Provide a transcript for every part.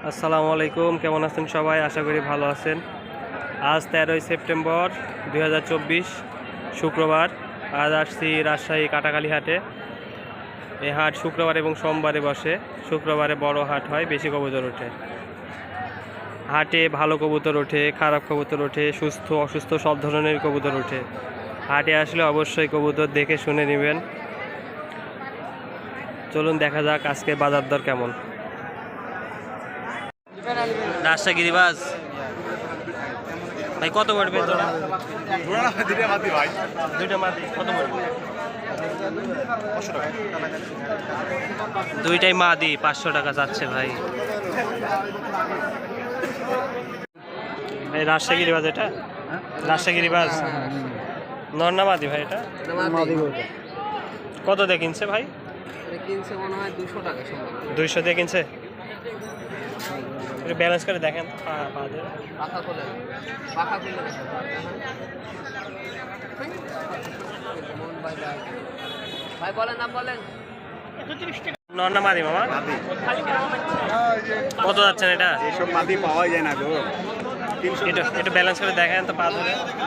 আসসালামু আলাইকুম, কেমন আছেন সবাই? আশা করি ভালো আছেন। আজ 13ই সেপ্টেম্বর 2024 শুক্রবার। আজ আসছি রাজশাহী কাটাখালী হাটে। এই হাট শুক্রবার এবং সোমবারে বসে। শুক্রবারে বড় হাট হয়, বেশি কবুতর ওঠে হাটে। ভালো কবুতর ওঠে, খারাপ কবুতর ওঠে, সুস্থ অসুস্থ সব ধরনের কবুতর ওঠে। হাটে আসলে অবশ্যই কবুতর দেখে শুনে নেবেন। চলুন দেখা যাক আজকে বাজার দর কেমন। রাজশাহী গিরিবাজ ভাই কত পড়বে তোরা? দুইটা মাদি কত পড়বে? দুইটাই মাদি 500 টাকা যাচ্ছে ভাই। এই রাজশাহী গিরিবাজ, এটা রাজশাহী গিরিবাজ নর না মাদি ভাই? এটা কত দিয়ে কিনছে ভাই? কিনছে মনে হয় 200 টাকা। 200 দিয়ে কিনছে। একটু ব্যালেন্স করে দেখেন। ভাই বলেন, নাম বলেন। নর না মাদি মামা? কত যাচ্ছেন এটা? এইসব মাদি পাওয়া যায় না গো। একটু ব্যালেন্স করে দেখেন তো।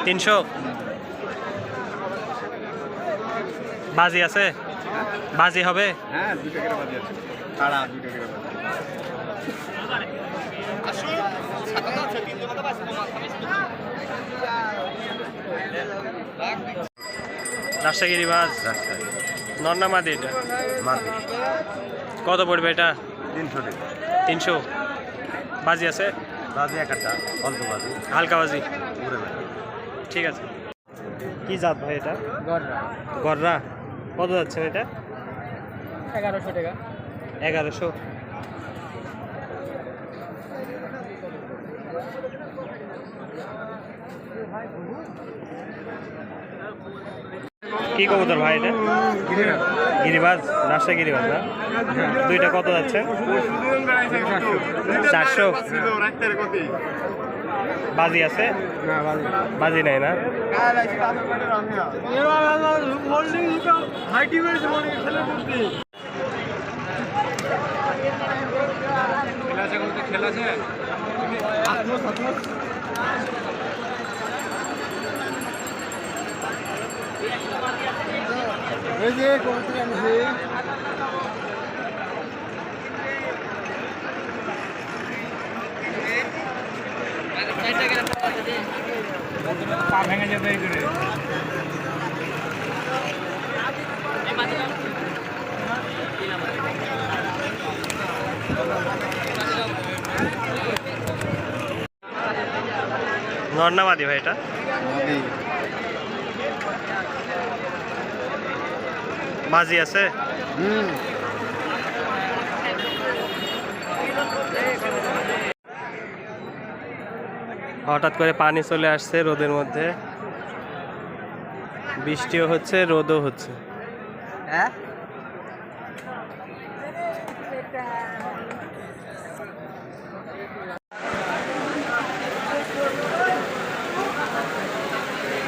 300 বাজি আছে? বাজি হবে? হ্যাঁ, 2 টাকার বাজি আছে। সাড়া 2 টাকার বাজি। রাজশাহী গিরিবাজ নর না মাদি? এটা মাদি। কত পড়বে এটা? 300 টাকা। 300 বাজি আছে? বাজি একটা অল্প বাজি। হালকা বাজি। ঘুরে বেড়ায়। ঠিক আছে। কি জাত ভাই এটা? গররা। কত যাচ্ছেন এটা? 1100 টাকা। 1100। কি কবুতর ভাই এটা? গিরিবাজ, রাজশাহী গিরিবাজ না? দুইটা কত যাচ্ছে? 400। বাজি আছে? বাজি নাই না? পা ভেঙে যেতে এই করে। নর না মাদি ভাই এটা? বাজি আছে? হঠাৎ করে পানি চলে আসছে রোদের মধ্যে। বৃষ্টিও হচ্ছে, রোদও হচ্ছে। হ্যাঁ,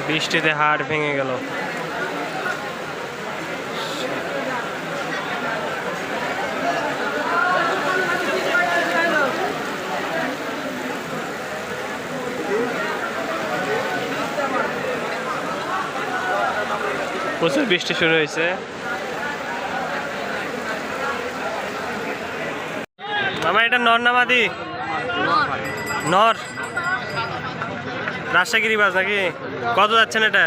বৃষ্টিতে হাড় ভেঙে গেল। প্রচুর বৃষ্টি শুরু হয়েছে। মামা এটা নর না মাদি? নর। রাজশাহী গিরিবাজ নাকি? কত যাচ্ছেন এটা?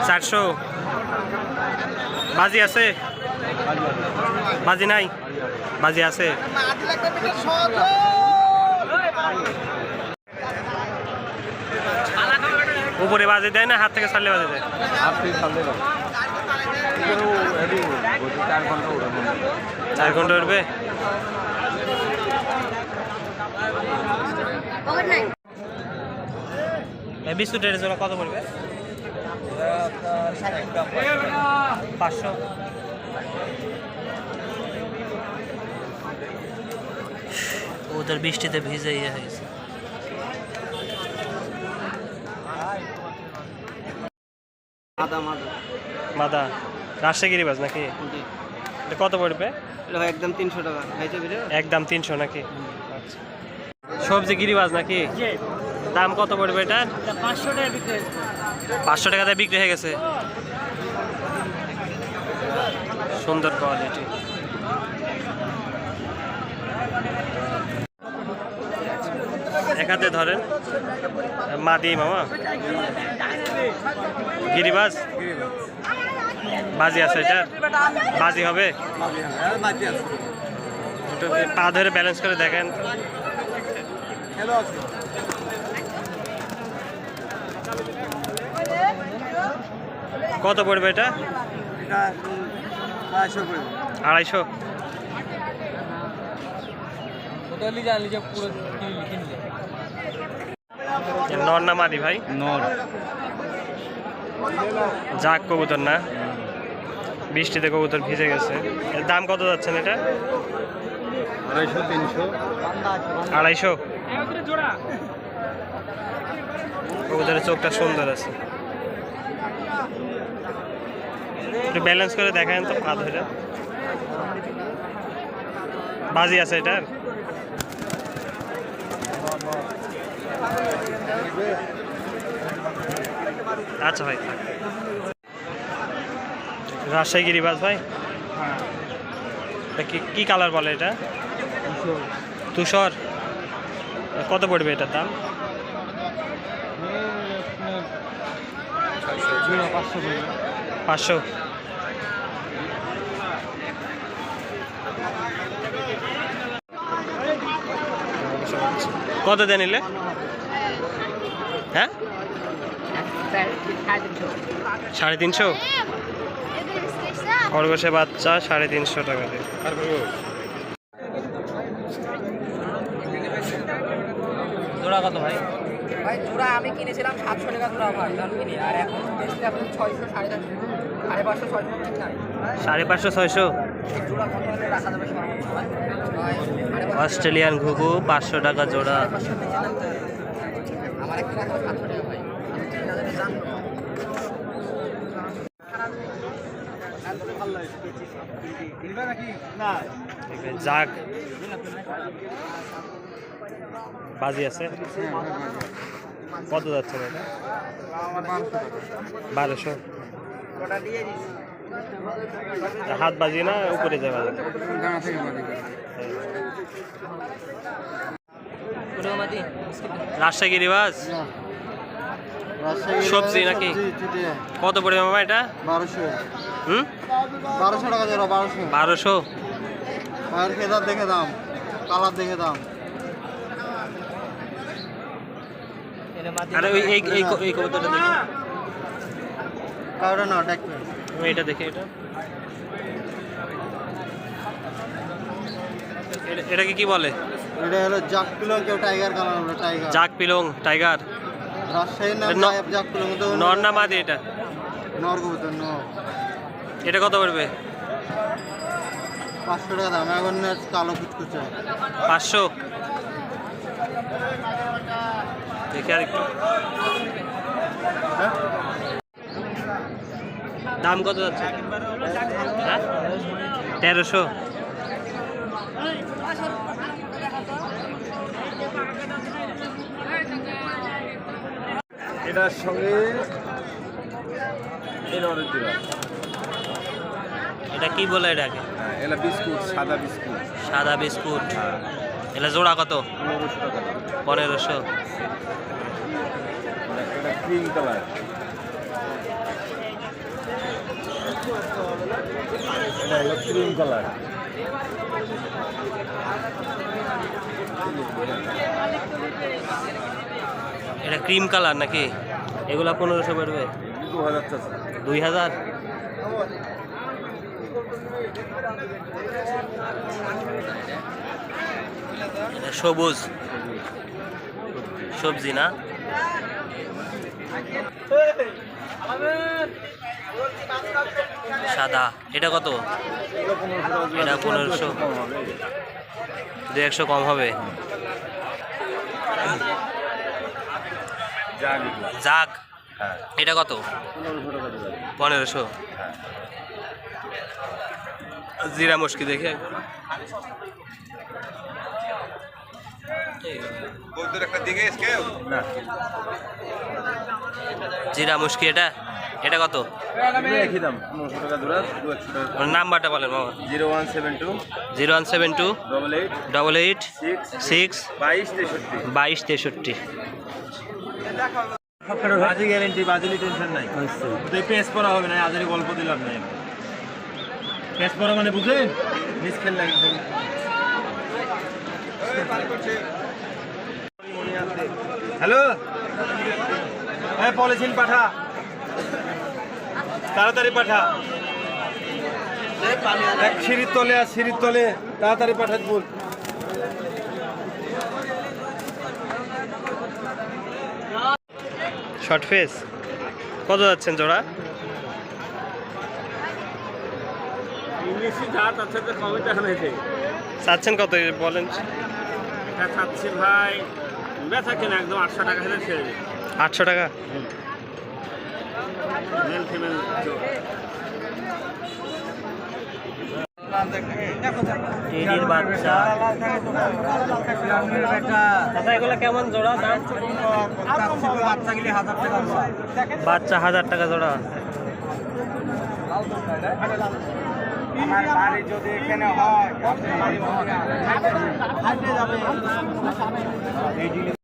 400। বাজি আছে? বাজি নাই? বাজি আছে? উপরে বাজি দেয় না, হাত থেকে ছাড়লে বাজি দেয়? আপনি সামনে যান। 4 ঘন্টা উড়ানো। 4 ঘন্টা উঠবে? বিস্কুটের জন্য কত পড়বে? 500। ওদের বৃষ্টিতে ভিজে ইয়ে হয়েছে। মাদা রাজশাহী গিরিবাজ নাকি? এটা কত পড়বে? এটা ভাই একদম 300 টাকা খাইতে ভিডিও একদম 300 নাকি? আচ্ছা। সবজি গিরিবাজ নাকি? দাম কত পড়বে এটা? 500 টাকা বিক্রি 500 টাকাতে বিক্রি হয়ে গেছে। সুন্দর কোয়ালিটি। এক হাতে ধরেন মাদি মামা গিরিবাজ বাজি আছে এটা বাজি হবে একটু পা ধরে ব্যালেন্স করে দেখেন কত পড়বে এটা? 250 নর না মাদি ভাই? নর। জাগ কবুতর না? বৃষ্টিতে কবুতর ভিজে গেছে। এর দাম কত যাচ্ছেন এটা? 250 কবুতরের চোখটা সুন্দর আছে একটু ব্যালেন্স করে দেখেন তো পা ধরে বাজি আছে এটার আচ্ছা ভাই রাজশাহী গিরিবাজ ভাই এটা কি কালার বলে এটা? তুষার। কত পড়বে এটার দাম? 500 কত দেন নিলে? হ্যাঁ 350 খরগোশে বাচ্চা 350 টাকা দিয়ে। জোড়া কত ভাই? ভাই জোড়া আমি কিনেছিলাম 700 টাকা জোড়া ভাই আমি কিনি আর এখন বেচতে আপনি 600 550 600 550 600 জোড়া কত হলে রাখা যাবে সর্বোচ্চ ভাই? অস্ট্রেলিয়ান ঘুঘু 500 টাকা জোড়া। আমার একটা রাখা 700 টাকা ভাই জাগ বাজি আছে কত যাচ্ছে এটা? 1200 হাত বাজি না উপরে যায় বাজি? রাজশাহী গিরিবাজ সবজি নাকি? কত পড়বে মামা এটা? 1200 টাকা জোড়া 1200 মায়ের খেদার দেখে দাম কালার দেখে দাম আরে ওই এই কবুতরটা দেখি কাউটা না দেখবে এটা দেখে এটাকে কি বলে? এটা হলো জাক পিলং কেউ টাইগার কালার বলে টাইগার জাক পিলং টাইগার রাজশাহীর নাম জাক পিলং তো নর না মাদি এটা? নর কবুতর নর এটা কত পড়বে? 500 টাকা দাম এখন কালো কুচকুচে 500 দেখি আর একটু দাম কত যাচ্ছে? 1300 এটার সঙ্গে এই নরের জোড়া এটা কি বলে এটাকে? এটা বিস্কুট সাদা বিস্কুট সাদা বিস্কুট এটা জোড়া কত? 1500 এটা ক্রিম কালার এটা হলো ক্রিম কালার এটা ক্রিম কালার নাকি? এগুলা 1500 পড়বে? 2000 এটা সবুজ সবজি না? সাদা এটা কত? এটা 1500 200 কম হবে। জাগ এটা কত? 1500 জিরা মুশকি দেখে জিরা মুশকি এটা এটা কত? একই দাম 900 টাকা জোড়া, 200 টাকা। নাম্বারটা বলেন মামা। 0172 0172 88 88 6 6 22 63। 22 63। বাজি গ্যারেন্টি, বাজিলি টেনশন নাই। তুই পেস করা হবে না, আজারি গল্প দিলাম না। পেস করা মানে বুঝেন মিস খেল লাগে। হ্যালো, হ্যাঁ পলিথিন পাঠা, তাড়াতাড়ি পাঠা। এক সিঁড়ির তলে আর সিঁড়ির তলে তাড়াতাড়ি পাঠাত বল। শর্ট ফেস কত যাচ্ছেন জোড়া? ইংলিশি যা তার সাথে কমে দেখা হয়েছে। চাচ্ছেন কত বলেন? এটা চাচ্ছি ভাই বেচা কেনা একদম 800 টাকা হলে ছেড়ে দিই। 800 টাকা। মেল ফিমেল টেডির বাচ্চা। আচ্ছা এগুলো কেমন জোড়া দাম? বাচ্চা 1000 টাকা জোড়া। আমার বাড়ি যদি এখানে হয়